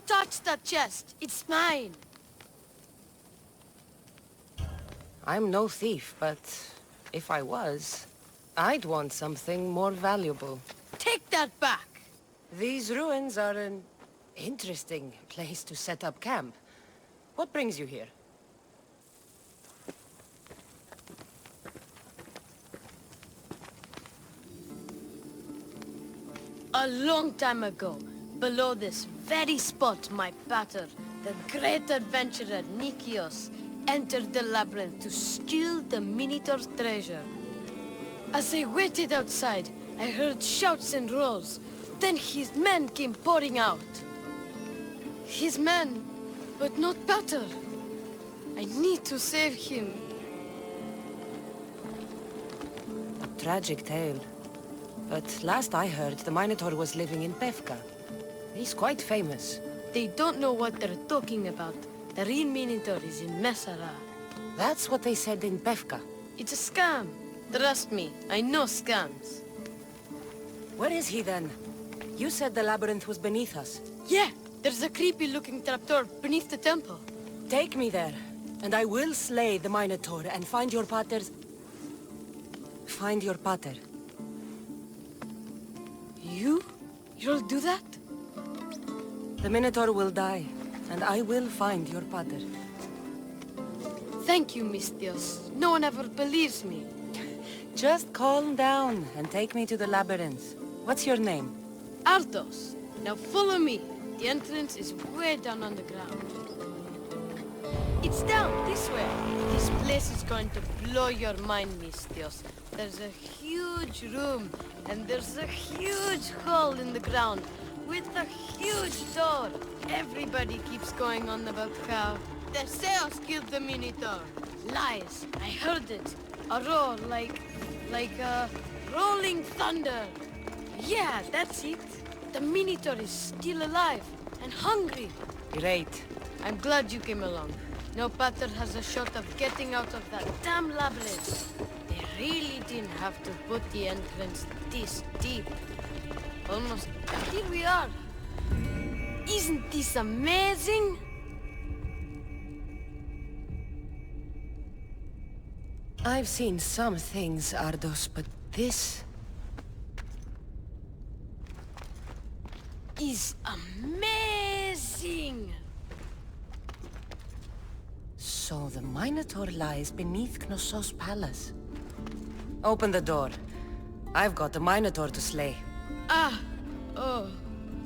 touch that chest. It's mine. I'm no thief, but if I was, I'd want something more valuable. Take that back. These ruins are an interesting place to set up camp. What brings you here? A long time ago, below this very spot, my pater, the great adventurer Nikios, entered the labyrinth to steal the Minotaur's treasure. As I waited outside, I heard shouts and roars. Then his men came pouring out. His men, but not pater. I need to save him. A tragic tale. But last I heard, the Minotaur was living in Pevka. He's quite famous. They don't know what they're talking about. The real Minotaur is in Messara. That's what they said in Pevka. It's a scam. Trust me, I know scams. Where is he then? You said the labyrinth was beneath us. Yeah, there's a creepy-looking trapdoor beneath the temple. Take me there, and I will slay the Minotaur and find your pater's... Find your pater. You'll do that? The Minotaur will die, and I will find your pater. Thank you, Mistios. No one ever believes me. Just calm down and take me to the labyrinth. What's your name? Ardos. Now follow me. The entrance is way down on the ground. It's down this way. This place is going to blow your mind, Mistios. There's a huge room, and there's a huge hole in the ground with a huge door. Everybody keeps going on about how Theseus killed the Minotaur. Lies. I heard it. A roar like rolling thunder. Yeah, that's it. The Minotaur is still alive and hungry. Great. I'm glad you came along. No pater has a shot of getting out of that damn labyrinth. They really didn't have to put the entrance this deep. Almost here we are. Isn't this amazing? I've seen some things, Ardos, but this... is amazing! So the Minotaur lies beneath Knossos' palace. Open the door. I've got the Minotaur to slay. Oh,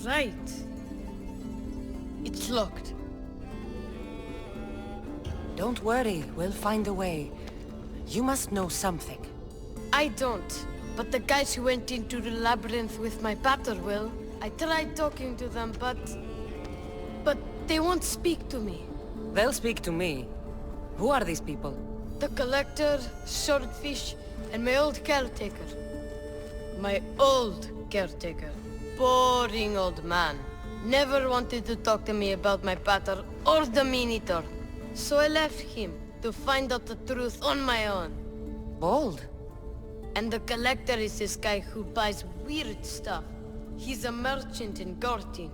right. It's locked. Don't worry, we'll find a way. You must know something. I don't, but the guys who went into the labyrinth with my pater will. I tried talking to them, but they won't speak to me. They'll speak to me. Who are these people? The collector, swordfish, and my old caretaker. My old caretaker. Boring old man. Never wanted to talk to me about my pater or the Minotaur. So I left him to find out the truth on my own. Bold. And the collector is this guy who buys weird stuff. He's a merchant in Gortin.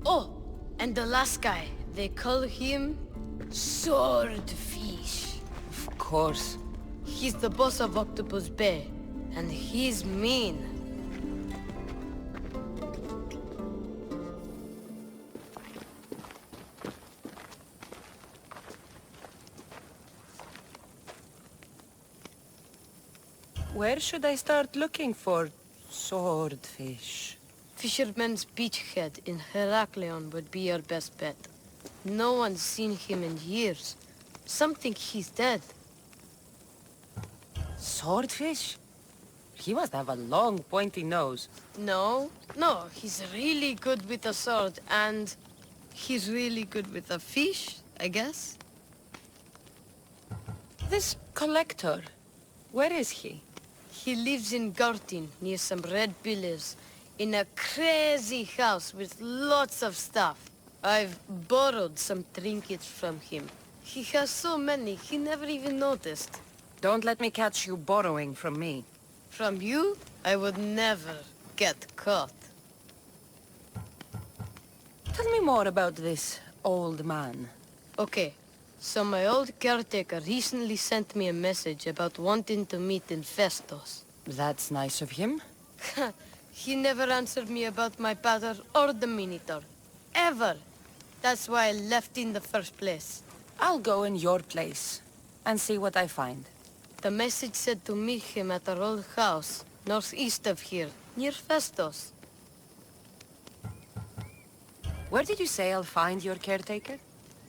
Oh, and the last guy, they call him Swordfish. Of course. He's the boss of Octopus Bay, and he's mean. Where should I start looking for Swordfish? Fisherman's Beachhead in Heraklion would be your best bet. No one's seen him in years. Some think he's dead. Swordfish? He must have a long, pointy nose. No, he's really good with a sword, and he's really good with a fish, I guess. This collector, where is he? He lives in Gortin, near some red pillars, in a crazy house with lots of stuff. I've borrowed some trinkets from him. He has so many, he never even noticed. Don't let me catch you borrowing from me. From you, I would never get caught. Tell me more about this old man. Okay, so my old caretaker recently sent me a message about wanting to meet in Festos. That's nice of him. He never answered me about my father or the Minotaur. Ever. That's why I left in the first place. I'll go in your place and see what I find. The message said to meet him at our old house, northeast of here, near Festos. Where did you say I'll find your caretaker?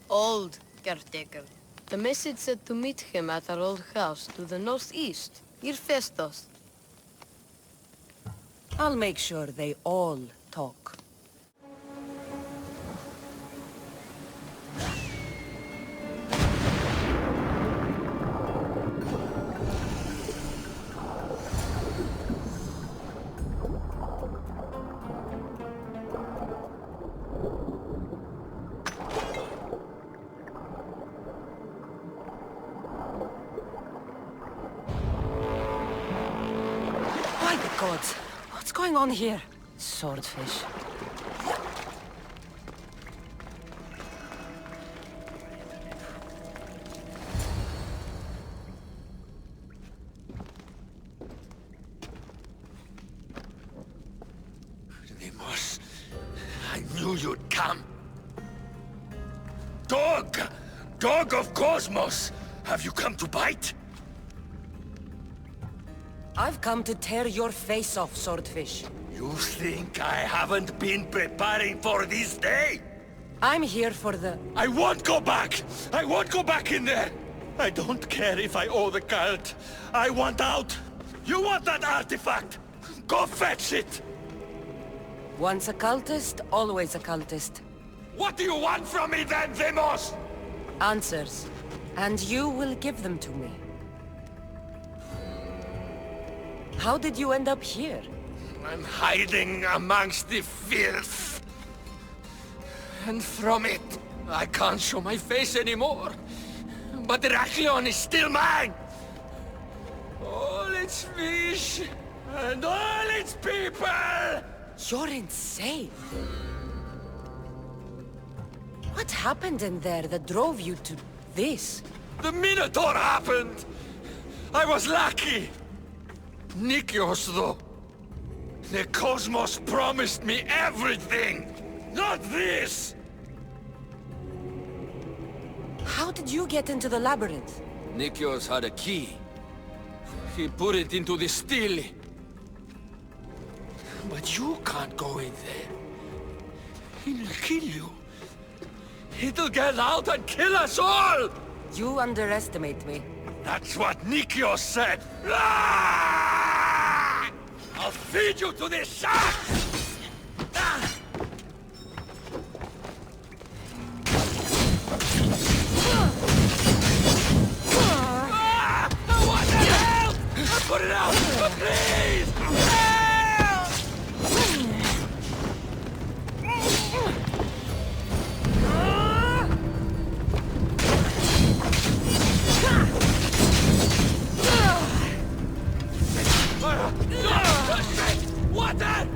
Old caretaker. The message said to meet him at our old house to the northeast, near Festos. I'll make sure they all talk. My God, what's going on here? Swordfish. Deimos, I knew you'd come. Dog! Dog of Cosmos! Have you come to bite? I've come to tear your face off, Swordfish. You think I haven't been preparing for this day? I'm here for the... I won't go back! I won't go back in there! I don't care if I owe the cult. I want out! You want that artifact? Go fetch it! Once a cultist, always a cultist. What do you want from me then, Deimos? Answers. And you will give them to me. How did you end up here? I'm hiding amongst the filth. And from it, I can't show my face anymore. But Heraklion is still mine! All its fish, and all its people! You're insane. What happened in there that drove you to this? The Minotaur happened! I was lucky! Nikios, though. The Cosmos promised me everything! Not this! How did you get into the labyrinth? Nikios had a key. He put it into the stele. But you can't go in there. He'll kill you. It'll get out and kill us all! You underestimate me. That's what Nikios said! Ah! I'll feed you to this shark! Ah! Ah! What the hell? Put it out! Please! Help! Water!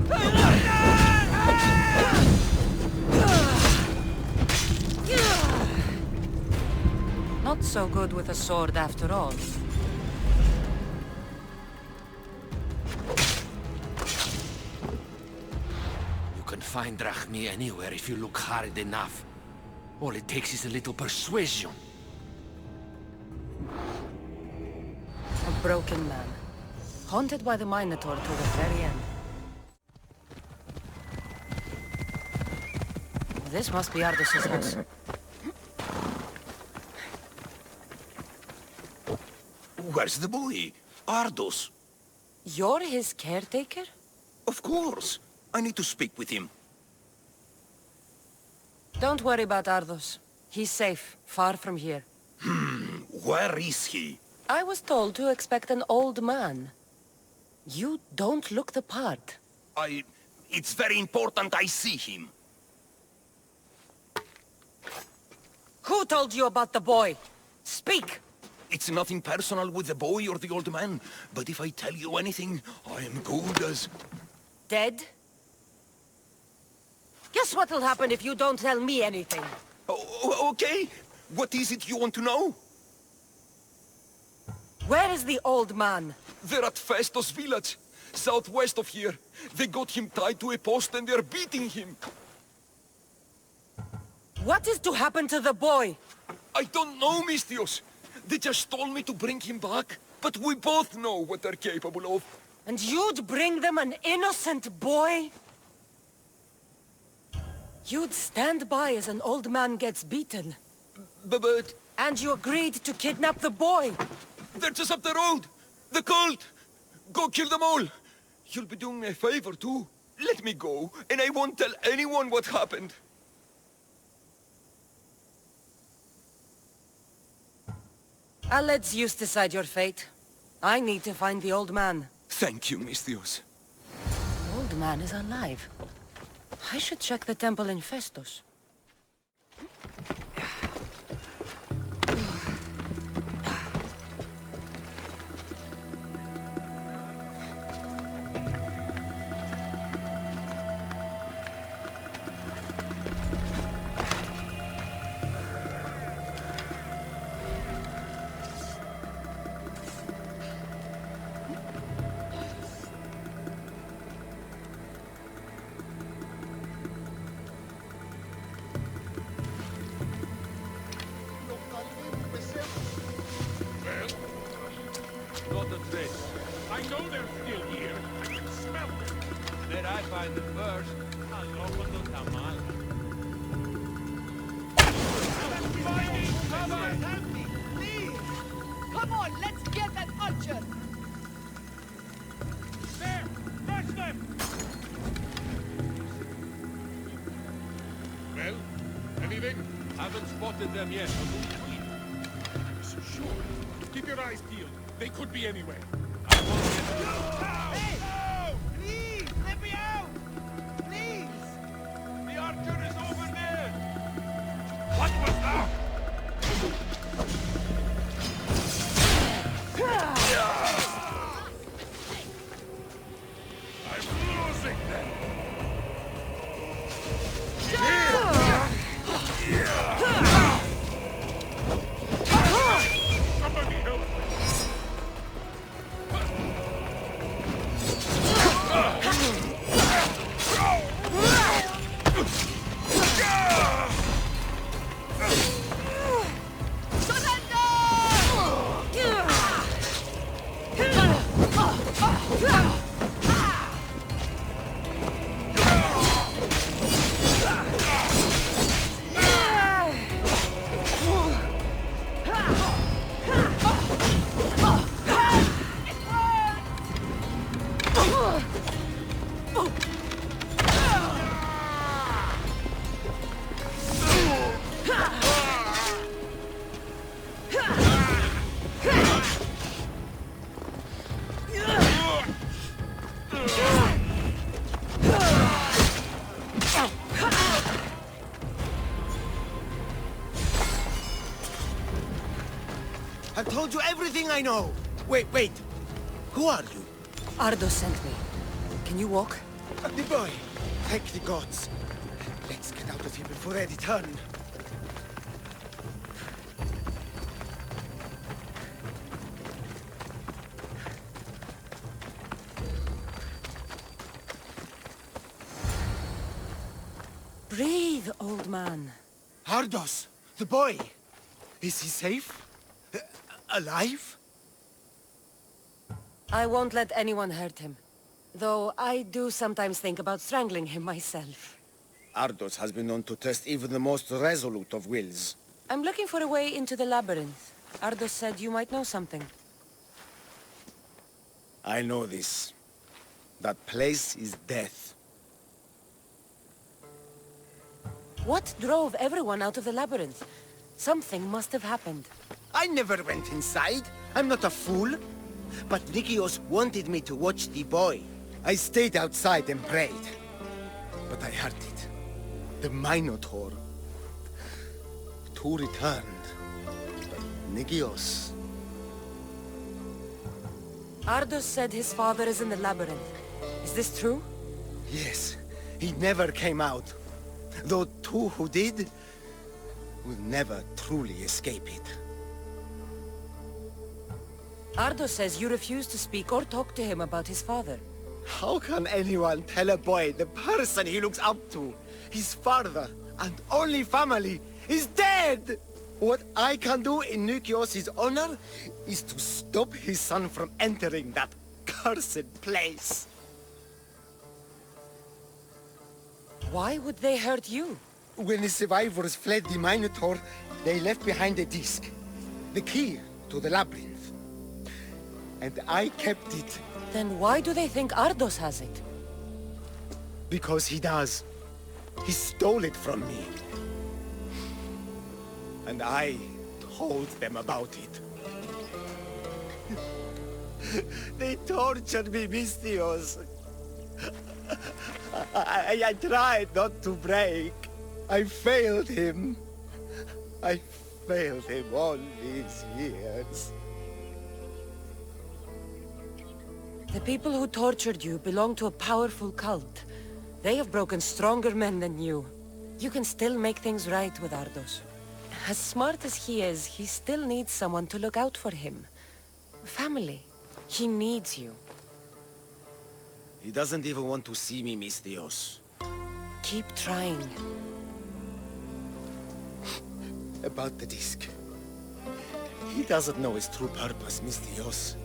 Not so good with a sword after all. You can find Drachmi anywhere if you look hard enough. All it takes is a little persuasion. A broken man. Haunted by the Minotaur to the very end. This must be Ardus's house. Where's the boy? Ardus. You're his caretaker? Of course. I need to speak with him. Don't worry about Ardus. He's safe, far from here. Where is he? I was told to expect an old man. You don't look the part. It's very important I see him. Who told you about the boy? Speak! It's nothing personal with the boy or the old man, but if I tell you anything, I am good as... Dead? Guess what'll happen if you don't tell me anything? Okay. What is it you want to know? Where is the old man? They're at Festos village, southwest of here. They got him tied to a post and they're beating him. What is to happen to the boy? I don't know, Mistios. They just told me to bring him back. But we both know what they're capable of. And you'd bring them an innocent boy? You'd stand by as an old man gets beaten. But And you agreed to kidnap the boy. they're just up the road. The cult. Go kill them all. You'll be doing me a favor, too. Let me go, and I won't tell anyone what happened. I'll let Zeus decide your fate. I need to find the old man. Thank you, Mistios. The old man is alive. I should check the temple in Festus. Not a trace. I know they're still here. I can smell them. Where I find them first, I'll open the tamal. Come on, help me, please! Come on, let's get that archer! There! Rush them! Well, anything? Haven't spotted them yet. Sure. Keep your eyes peeled. They could be anywhere. I won't get Hey! Please, let me out! Please! The archer is over there! What was that? I'm losing them! Somebody help me! I've told you everything I know! Wait! Who are you? Ardo sent me. Can you walk? The boy! Thank the gods! Let's get out of here before they return! Breathe, old man. Ardos! The boy! Is he safe? Alive? I won't let anyone hurt him. Though I do sometimes think about strangling him myself. Ardos has been known to test even the most resolute of wills. I'm looking for a way into the labyrinth. Ardos said you might know something. I know this. That place is death. What drove everyone out of the labyrinth? Something must have happened. I never went inside. I'm not a fool. But Nikios wanted me to watch the boy. I stayed outside and prayed. But I heard it. The Minotaur. Two returned. But Nikios... Ardos said his father is in the labyrinth. Is this true? Yes. He never came out. though two who did will never truly escape it. Ardo says you refuse to speak or talk to him about his father. How can anyone tell a boy the person he looks up to, his father and only family, is dead? What I can do in Nikios' honor is to stop his son from entering that cursed place. Why would they hurt you? When the survivors fled the Minotaur, they left behind a disc, the key to the labyrinth. And I kept it. Then why do they think Ardos has it? Because he does. He stole it from me. And I told them about it. They tortured me, Mystios. I tried not to break. I failed him. I failed him all these years. The people who tortured you belong to a powerful cult. They have broken stronger men than you. You can still make things right with Ardos. As smart as he is, he still needs someone to look out for him. Family. He needs you. He doesn't even want to see me, Mystios. Keep trying. About the disc. He doesn't know its true purpose, Mystios.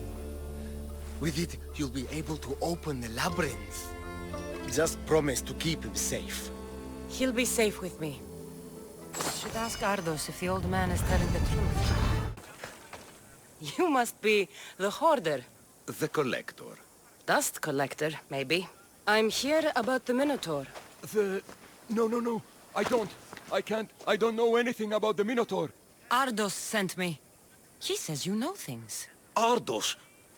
With it, you'll be able to open the labyrinth. Just promise to keep him safe. He'll be safe with me. Should ask Ardos if the old man is telling the truth. You must be the hoarder. The collector. Dust collector, maybe. I'm here about the Minotaur. No. I can't. I don't know anything about the Minotaur. Ardos sent me. He says you know things. Ardos,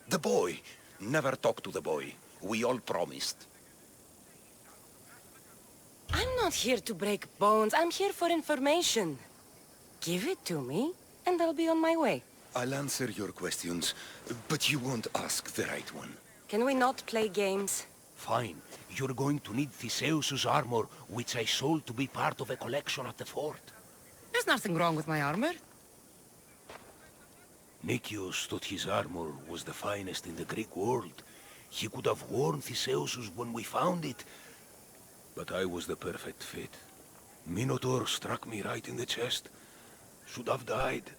the boy. Never talk to the boy. We all promised. I'm not here to break bones. I'm here for information. Give it to me, and I'll be on my way. I'll answer your questions, but you won't ask the right one. Can we not play games? Fine. You're going to need Theseus's armor, which I sold to be part of a collection at the fort. There's nothing wrong with my armor. Nikios thought his armor was the finest in the Greek world. He could have worn Theseus's when we found it. But I was the perfect fit. Minotaur struck me right in the chest. Should have died.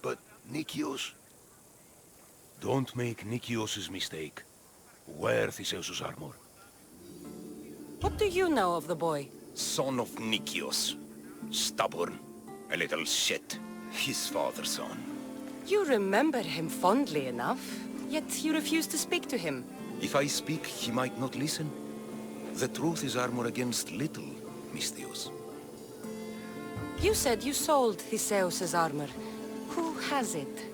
But Nikios... Don't make Nikios's mistake. Wear Theseus's armor. What do you know of the boy? Son of Nikios. Stubborn. A little shit. His father's son. You remember him fondly enough, yet you refuse to speak to him. If I speak, he might not listen. The truth is armor against little, Mystios. You said you sold Theseus's armor. Who has it?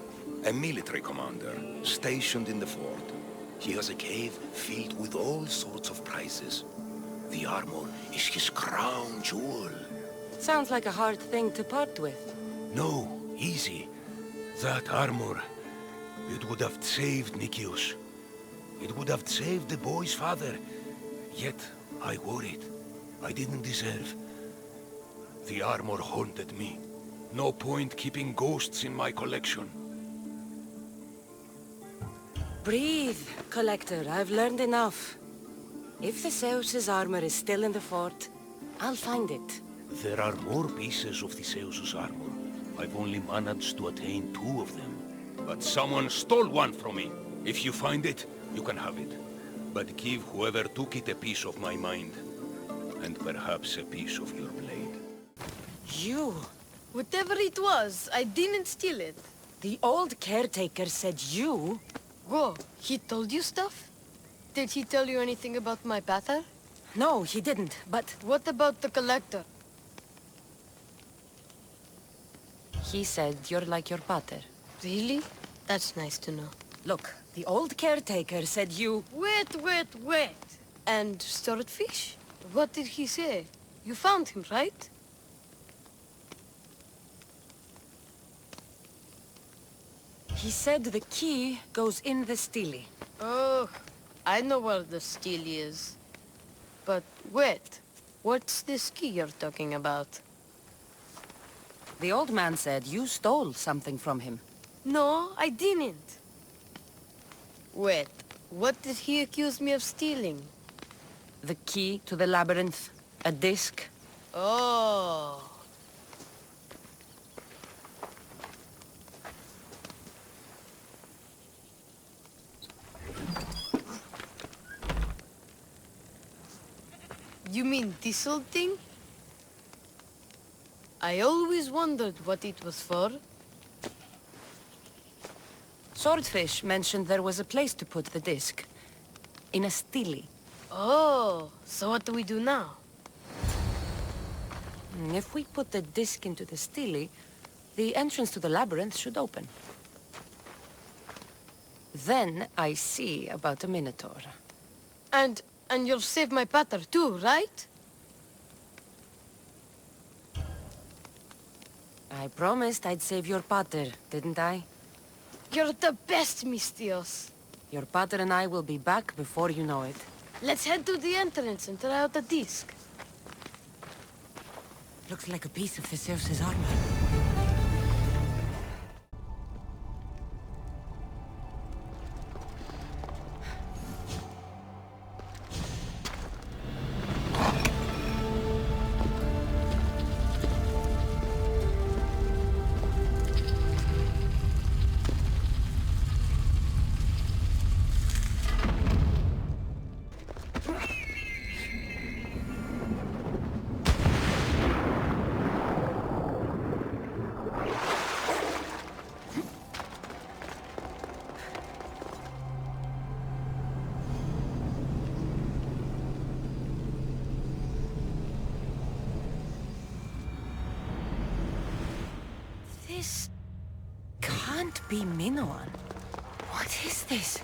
A military commander, stationed in the fort. He has a cave filled with all sorts of prizes. The armor is his crown jewel. Sounds like a hard thing to part with. No, easy. That armor, it would have saved Nikios. It would have saved the boy's father. Yet, I wore it. I didn't deserve. The armor haunted me. No point keeping ghosts in my collection. Breathe, Collector. I've learned enough. If Theseus's armor is still in the fort, I'll find it. There are more pieces of Theseus's armor. I've only managed to attain 2 of them. But someone stole one from me. If you find it, you can have it. But give whoever took it a piece of my mind. And perhaps a piece of your blade. You? Whatever it was, I didn't steal it. The old caretaker said you? Whoa, he told you stuff? Did he tell you anything about my pater? No, he didn't, but... What about the collector? He said you're like your pater. Really? That's nice to know. Look, the old caretaker said you... Wait. And stored fish? What did he say? You found him, right? He said the key goes in the stele. Oh, I know where the steel is. But wait, What's this key you're talking about? The old man said you stole something from him. No, I didn't. Wait, what did he accuse me of stealing? The key to the labyrinth. A disc. Oh. You mean this old thing? I always wondered what it was for. Swordfish mentioned there was a place to put the disc. In a stele. Oh, so what do we do now? If we put the disc into the stele, the entrance to the labyrinth should open. Then I see about the Minotaur. And you'll save my pater too, right? I promised I'd save your pater, didn't I? You're the best, Mistios. Your pater and I will be back before you know it. Let's head to the entrance and try out the disc. Looks like a piece of Theseus's armor. This can't be Minoan. What is this?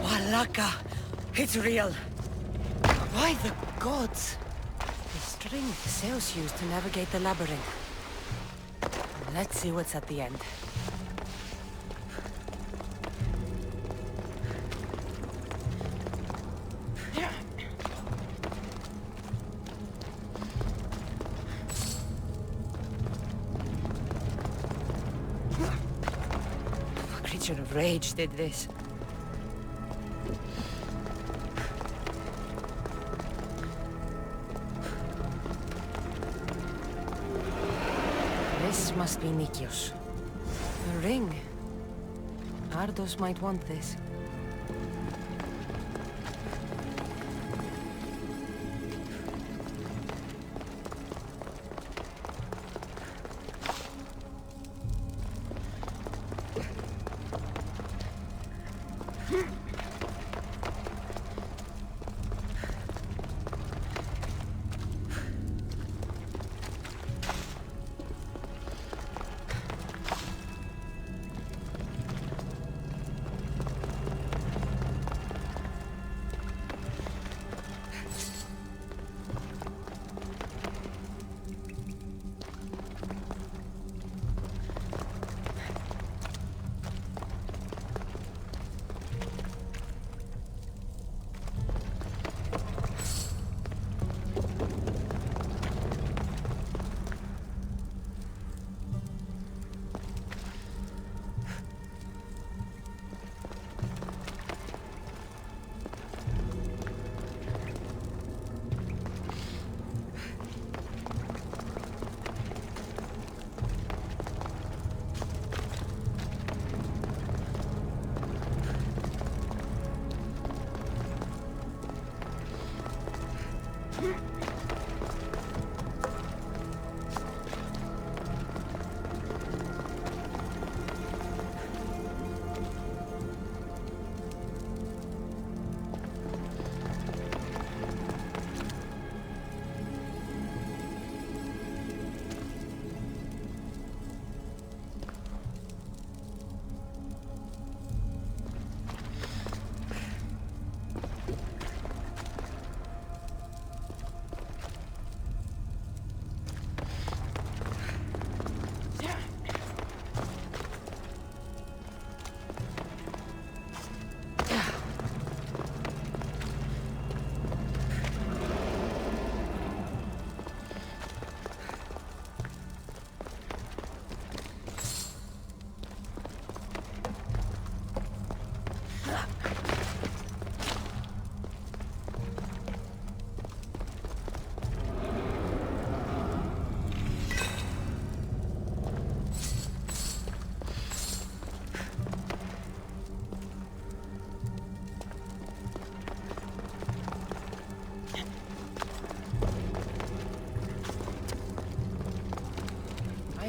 Walaka! It's real! By the gods! The string Theseus used to navigate the labyrinth. Let's see what's at the end. A creature of rage did this. This must be Nikios. A ring. Ardos might want this.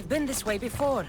We've been this way before.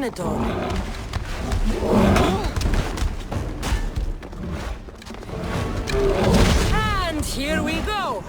Minotaur. And here we go!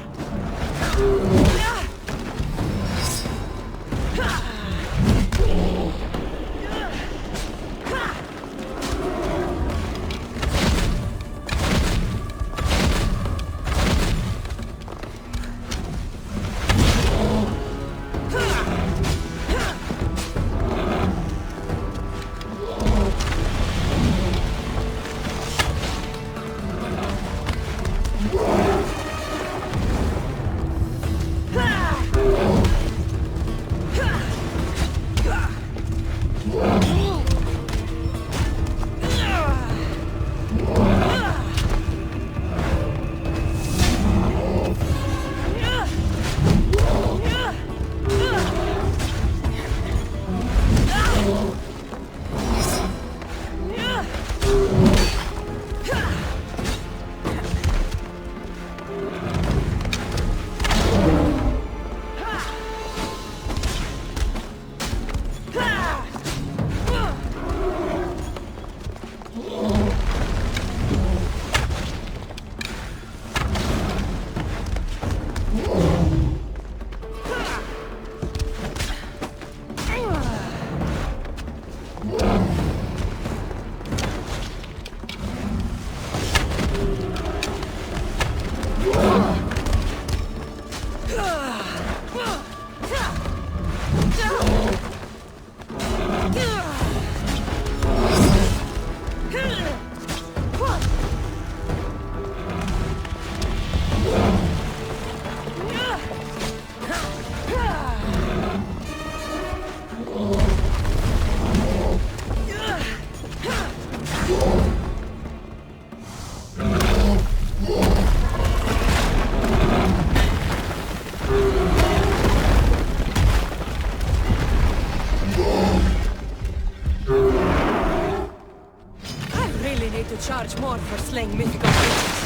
way to charge more for slaying mythical creatures.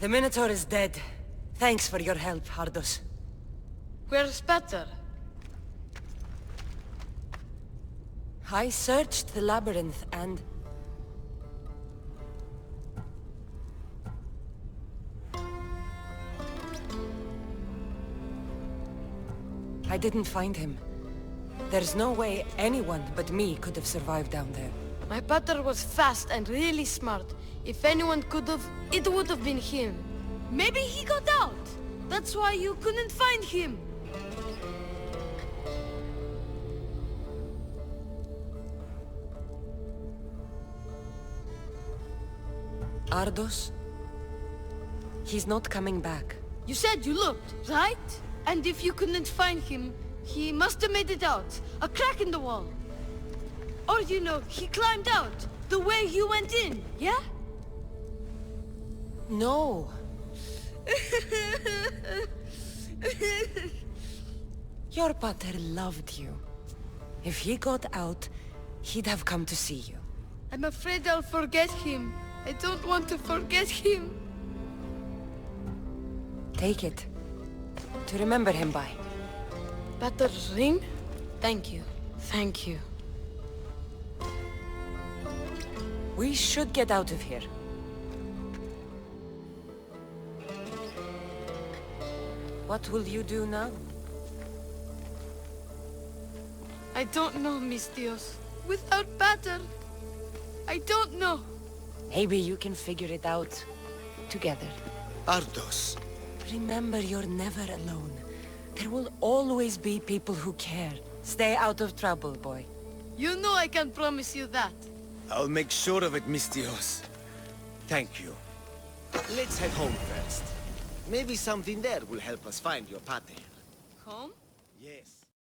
The Minotaur is dead. Thanks for your help, Ardos. Where's better? I searched the labyrinth and... I didn't find him. There's no way anyone but me could have survived down there. My pater was fast and really smart. If anyone could have, it would have been him. Maybe he got out. That's why you couldn't find him. Ardos? He's not coming back. You said you looked, right? And if you couldn't find him, He must have made it out. A crack in the wall. Or, you know, he climbed out. The way you went in, yeah? No. Your pater loved you. If he got out, he'd have come to see you. I'm afraid I'll forget him. I don't want to forget him. Take it. To remember him by. Pater's ring? Thank you. Thank you. We should get out of here. What will you do now? I don't know, mis Dios. Without Pater, I don't know. Maybe you can figure it out. Together. Ardos. Remember, you're never alone. There will always be people who care. Stay out of trouble, boy. You know I can promise you that. I'll make sure of it, Mistios. Thank you. Let's head home first. Maybe something there will help us find your pater. Home? Yes.